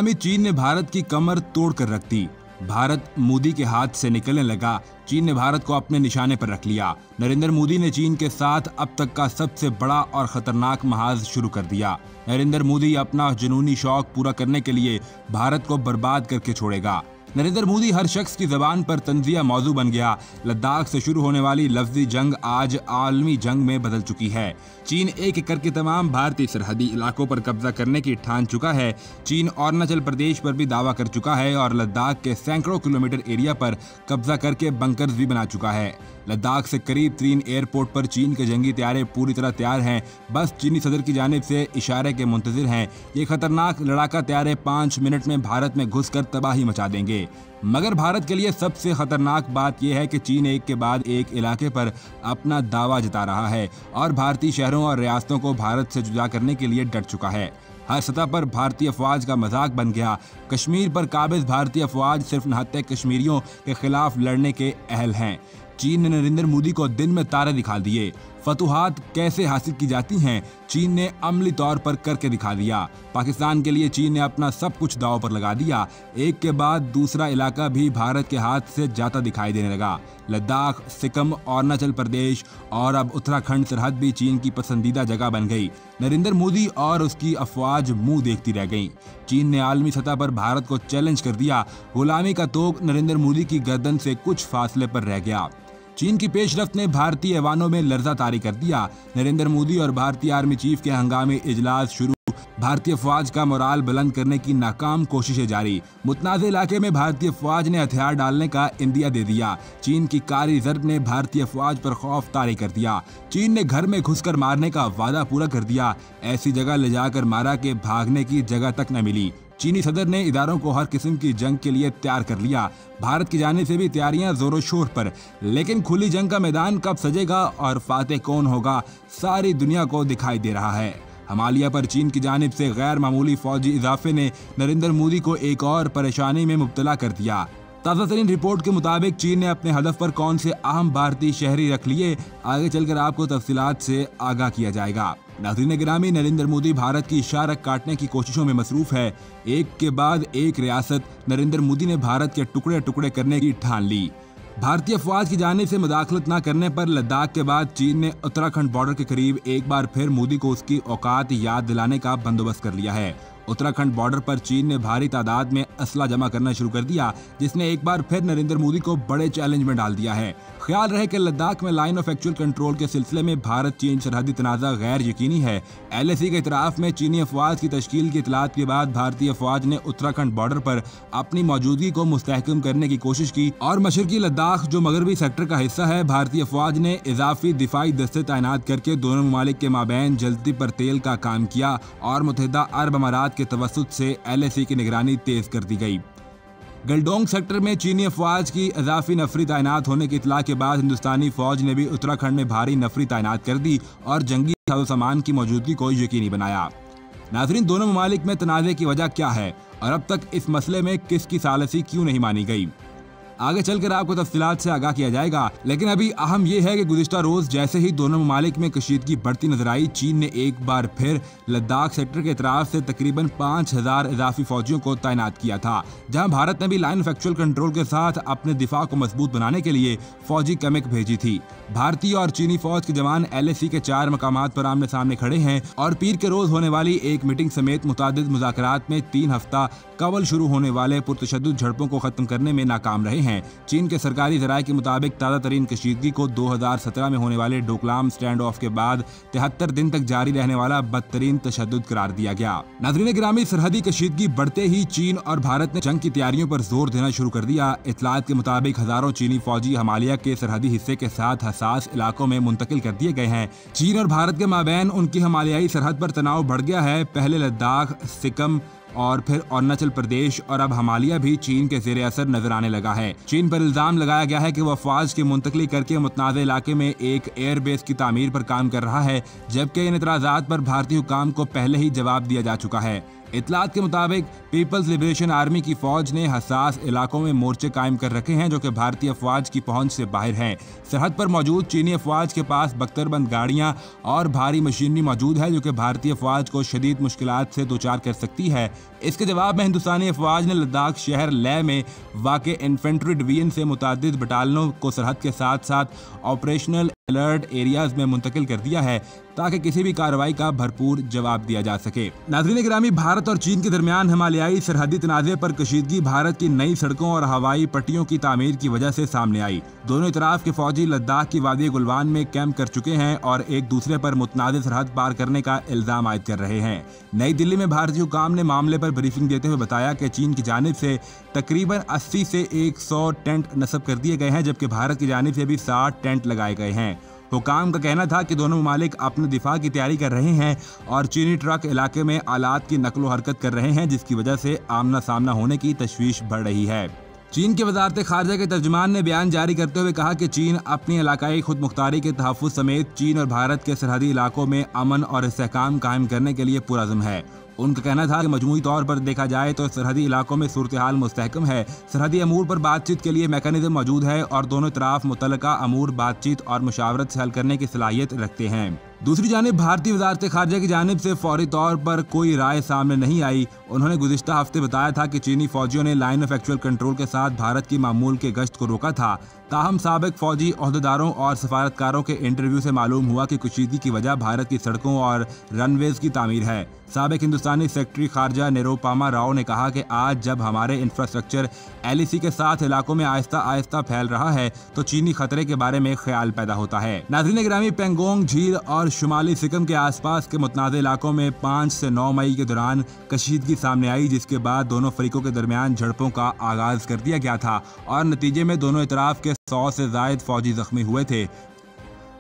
चीन ने भारत की कमर तोड़ कर रख दी। भारत मोदी के हाथ से निकलने लगा। चीन ने भारत को अपने निशाने पर रख लिया। नरेंद्र मोदी ने चीन के साथ अब तक का सबसे बड़ा और खतरनाक महाज शुरू कर दिया। नरेंद्र मोदी अपना जुनूनी शौक पूरा करने के लिए भारत को बर्बाद करके छोड़ेगा। नरेंद्र मोदी हर शख्स की जबान पर तंजिया मौजू बन गया। लद्दाख से शुरू होने वाली लफ्जी जंग आज आलमी जंग में बदल चुकी है। चीन एक एक करके तमाम भारतीय सरहदी इलाकों पर कब्जा करने की ठान चुका है। चीन अरुणाचल प्रदेश पर भी दावा कर चुका है और लद्दाख के सैकड़ों किलोमीटर एरिया पर कब्जा करके बंकर्स भी बना चुका है। लद्दाख से करीब 3 एयरपोर्ट पर चीन के जंगी तैयारे पूरी तरह तैयार हैं, बस चीनी सदर की जानिब से इशारे के मुंतजिर हैं। ये खतरनाक लड़ाका तैयारे 5 मिनट में भारत में घुसकर तबाही मचा देंगे। मगर भारत के लिए सबसे खतरनाक बात यह है कि चीन एक के बाद एक इलाके पर अपना दावा जता रहा है और भारतीय शहरों और रियासतों को भारत से जुदा करने के लिए डट चुका है। हर सतह पर भारतीय अफवाज का मजाक बन गया। कश्मीर पर काबिज भारतीय अफवाज सिर्फ निहत्थे कश्मीरियों के खिलाफ लड़ने के अहल हैं। चीन ने नरेंद्र मोदी को दिन में तारे दिखा दिए। फतूहात कैसे हासिल की जाती हैं, चीन ने अमली तौर पर करके दिखा दिया। पाकिस्तान के लिए चीन ने अपना सब कुछ दांव पर लगा दिया। एक के बाद दूसरा इलाका भी भारत के हाथ से जाता दिखाई देने लगा। लद्दाख, सिक्किम, अरुणाचल प्रदेश और अब उत्तराखंड सरहद भी चीन की पसंदीदा जगह बन गई। नरेंद्र मोदी और उसकी अफवाज मुंह देखती रह गईं। चीन ने आलमी सतह पर भारत को चैलेंज कर दिया। गुलामी का तोग नरेंद्र मोदी की गर्दन से कुछ फासले पर रह गया। चीन की पेशरफ्त ने भारतीय ऐवानों में लर्जा तारी कर दिया। नरेंद्र मोदी और भारतीय आर्मी चीफ के हंगामी इजलास शुरू। भारतीय अफवाज का मोराल बुलंद करने की नाकाम कोशिशें जारी। मुतनाज़ इलाके में भारतीय अफवाज ने हथियार डालने का इंदिया दे दिया। चीन की कारी ज़र्ब ने भारतीय अफवाज पर खौफ तारी कर दिया। चीन ने घर में घुसकर मारने का वादा पूरा कर दिया। ऐसी जगह ले जाकर मारा कि भागने की जगह तक न मिली। चीनी सदर ने इदारों को हर किस्म की जंग के लिए तैयार कर लिया। भारत की जानिब से भी तैयारियां जोरों शोर पर, लेकिन खुली जंग का मैदान कब सजेगा और फातेह कौन होगा, सारी दुनिया को दिखाई दे रहा है। हिमालय पर चीन की जानिब से गैर मामूली फौजी इजाफे ने नरेंद्र मोदी को एक और परेशानी में मुब्तला कर दिया। ताज़ा तरीन रिपोर्ट के मुताबिक चीन ने अपने हदफ पर कौन से अहम भारतीय शहरी रख लिए, आगे चलकर आपको तफसीलात से आगाह किया जाएगा। नाज़रीन गिरामी, नरेंद्र मोदी भारत की इशारत काटने की कोशिशों में मसरूफ है। एक के बाद एक रियासत नरेंद्र मोदी ने भारत के टुकड़े टुकड़े करने की ठान ली। भारतीय अफवाज की जानिब से मुदाखलत न करने पर लद्दाख के बाद चीन ने उत्तराखंड बॉर्डर के करीब एक बार फिर मोदी को उसकी औकात याद दिलाने का बंदोबस्त कर लिया है। उत्तराखंड बॉर्डर पर चीन ने भारी तादाद में असला जमा करना शुरू कर दिया, जिसने एक बार फिर नरेंद्र मोदी को बड़े चैलेंज में डाल दिया है। ख्याल रहे कि लद्दाख में लाइन ऑफ एक्चुअल कंट्रोल के सिलसिले में भारत चीन सरहदी तनाज़ा गैर यकीनी है। LAC के इतराफ़ में चीनी अफवाज की तश्कील की इतलात के बाद भारतीय अफवाज ने उत्तराखंड बॉर्डर पर अपनी मौजूदगी को मुस्तहकम करने की कोशिश की और मशरकी लद्दाख जो मगरबी सेक्टर का हिस्सा है, भारतीय अफवाज ने इजाफी दिफाई दस्ते तैनात करके दोनों ममालिक के माबैन जल्दी पर तेल का काम किया और मुत्तहिदा अरब अमारात के तवस्सुत से LAC की निगरानी तेज कर दी गई। गलडोंग सेक्टर में चीनी अफवाज की इजाफी नफरी तैनात होने की इतला के बाद हिंदुस्तानी फौज ने भी उत्तराखंड में भारी नफरी तैनात कर दी और जंगी सामान की मौजूदगी को यकीनी बनाया। नाज़रीन, दोनों ममालिक में तनाज़े की वजह क्या है और अब तक इस मसले में किसकी सालसी क्यों नहीं मानी गई, आगे चलकर आपको तफसीलात से आगाह किया जाएगा। लेकिन अभी अहम यह है कि गुज़िश्ता रोज जैसे ही दोनों ममालिक में कशीदगी बढ़ती नजर आई, चीन ने एक बार फिर लद्दाख सेक्टर के तरफ से तकरीबन 5000 इजाफी फौजियों को तैनात किया था, जहां भारत ने भी लाइन ऑफ एक्चुअल कंट्रोल के साथ अपने दिफा को मजबूत बनाने के लिए फौजी कमिक भेजी थी। भारतीय और चीनी फौज के जवान LAC के 4 मकामात पर आमने सामने खड़े हैं और पीर के रोज होने वाली एक मीटिंग समेत मुतादिद मुज़ाकरात में 3 हफ्ता कबल शुरू होने वाले पुरतशद्दुद झड़पों को खत्म करने में नाकाम रहे हैं। चीन के सरकारी ज़राए के मुताबिक ताज़ा तरीन कशीदगी को 2017 में होने वाले डोकलाम स्टैंड ऑफ के बाद 73 दिन तक जारी रहने वाला बदतरीन तशद्दुद करार दिया गया। नाज़रीन गिरामी, सरहदी कशीदगी बढ़ते ही चीन और भारत ने जंग की तैयारियों पर जोर देना शुरू कर दिया। इतलात के मुताबिक हजारों चीनी फौजी हिमालय के सरहदी हिस्से के साथ हसास इलाकों में मुंतकिल कर दिए गए हैं। चीन और भारत के माबैन उनकी हिमालयाई सरहद पर तनाव बढ़ गया है। पहले लद्दाख, सिक्किम और फिर अरुणाचल प्रदेश और अब हिमालय भी चीन के जेर असर नजर आने लगा है। चीन पर इल्जाम लगाया गया है कि वह अफवाज की मुंतकली करके मुतनाज़ इलाके में एक एयरबेस की तामीर पर काम कर रहा है, जबकि इन इतराज़ात पर भारतीय हुकाम को पहले ही जवाब दिया जा चुका है। इतलात के मुताबिक पीपल्स लिबरेशन आर्मी की फौज ने हसास इलाकों में मोर्चे कायम कर रखे हैं जो कि भारतीय अफवाज की पहुंच से बाहर हैं। सरहद पर मौजूद चीनी अफवाज के पास बख्तरबंद गाड़ियां और भारी मशीनरी मौजूद है जो कि भारतीय अफवाज को शदीद मुश्किलात से दोचार कर सकती है। इसके जवाब में हिंदुस्तानी अफवाज ने लद्दाख शहर लेह में वाक़े इन्फेंट्री डिवीजन से मुतादिद बटालियनों को सरहद के साथ साथ ऑपरेशनल अलर्ट एरियाज में मुंतकिल कर दिया है ताकि किसी भी कार्रवाई का भरपूर जवाब दिया जा सके। नाज़रीन गिरामी, भारत और चीन के दरमियान हिमालयाई सरहदी तनाज़े पर कशीदगी भारत की नई सड़कों और हवाई पट्टियों की तामीर की वजह से सामने आई। दोनों इतराफ के फौजी लद्दाख की वादी गुलवान में कैंप कर चुके हैं और एक दूसरे पर मुतनाज़ सरहद पार करने का इल्ज़ाम आयद कर रहे हैं। नई दिल्ली में भारतीय हुकाम ने मामले पर ब्रीफिंग देते हुए बताया कि चीन की जानिब से तकरीबन 80 से 100 टेंट नस्ब कर दिए गए हैं जबकि भारत की जानिब से भी 60 टेंट लगाए गए हैं। हुकाम का कहना था कि दोनों ममालिक अपने दिफा की तैयारी कर रहे हैं और चीनी ट्रक इलाके में आलात की नकलो हरकत कर रहे हैं जिसकी वजह से आमना सामना होने की तशवीश बढ़ रही है। चीन के वजारत खारजा के तर्जुमान ने बयान जारी करते हुए कहा कि चीन अपनी इलाकाई खुद मुख्तारी के तहफ़्फ़ुज़ समेत चीन और भारत के सरहदी इलाकों में अमन और इस्तेहकाम कायम करने के लिए पुरअज़्म है। उनका कहना था कि मजमूई तौर पर देखा जाए तो सरहदी इलाकों में सूरत हाल मुस्तहकम है, सरहदी अमूर पर बातचीत के लिए मैकेनिज्म मौजूद है और दोनों तरफ मुतल्लका अमूर बातचीत और मुशावरत से हल करने की सलाहियत रखते हैं। दूसरी जानिब भारतीय वजारत खारजा की जानिब से फौरी तौर पर कोई राय सामने नहीं आई। उन्होंने गुज़िश्ता हफ्ते बताया था कि चीनी फौजियों ने लाइन ऑफ एक्चुअल कंट्रोल के साथ भारत की मामूल के गश्त को रोका था। ताहम साबिक फौजी ओहदेदारों और सफारतकारों के इंटरव्यू से मालूम हुआ कि कुशीदगी की वजह भारत की सड़कों और रनवेज की तामीर है। साबिक हिंदुस्तानी सेक्रेटरी खारजा निरुपमा राव ने कहा कि आज जब हमारे इंफ्रास्ट्रक्चर LAC के साथ इलाकों में आहिस्ता आहिस्ता फैल रहा है तो चीनी खतरे के बारे में ख्याल पैदा होता है। नाज़रीन गिरामी, पेंगोंग झील और शुमाली सिक्किम के आसपास के मुतनाज़ इलाकों में 5 से 9 मई के दौरान कशीदगी सामने आई जिसके बाद दोनों फरीकों के दरमियान झड़पों का आगाज कर दिया गया था और नतीजे में दोनों इतराफ के 100 से ज़ायद फौजी जख्मी हुए थे।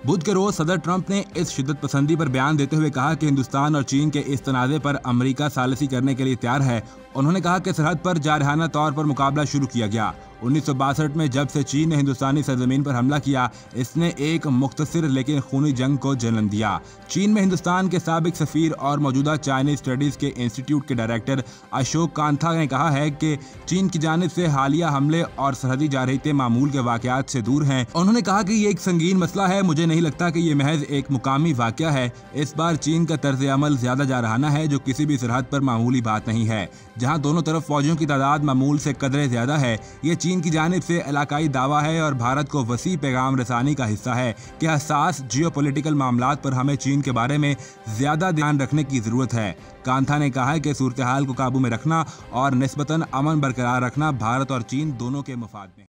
बुध के रोज सदर ट्रंप ने इस शिद्दत पसंदी पर बयान देते हुए कहा कि हिंदुस्तान और चीन के इस तनाज़े पर अमेरिका सालिसी करने के लिए तैयार है। उन्होंने कहा कि सरहद पर जारहाना तौर पर मुकाबला शुरू किया गया। 1962 में जब से चीन ने हिंदुस्तानी सरजमीन पर हमला किया, इसने एक मुख्तसर लेकिन खूनी जंग को जन्म दिया। चीन में हिंदुस्तान के साबिक सफीर और मौजूदा चाइनीज स्टडीज़ के इंस्टीट्यूट के डायरेक्टर अशोक कांथा ने कहा है कि चीन की जानिब से हालिया हमले और सरहदी जारहियतें मामूल के वाक़यात से दूर हैं। उन्होंने कहा कि ये एक संगीन मसला है, मुझे नहीं लगता कि ये महज एक मुकामी वाक़या है। इस बार चीन का तर्ज अमल ज़्यादा जारहाना है जो किसी भी सरहद पर मामूली बात नहीं है। जहाँ दोनों तरफ फौजियों की तादाद मामूल से कदरे ज़्यादा है, ये चीन की जानिब से इलाकाई दावा है और भारत को वसी पैगाम रसानी का हिस्सा है कि हसास जियोपॉलिटिकल मामलात पर हमें चीन के बारे में ज़्यादा ध्यान रखने की ज़रूरत है। कांथा ने कहा है कि सूरत हाल को काबू में रखना और निस्बतन अमन बरकरार रखना भारत और चीन दोनों के मफाद में।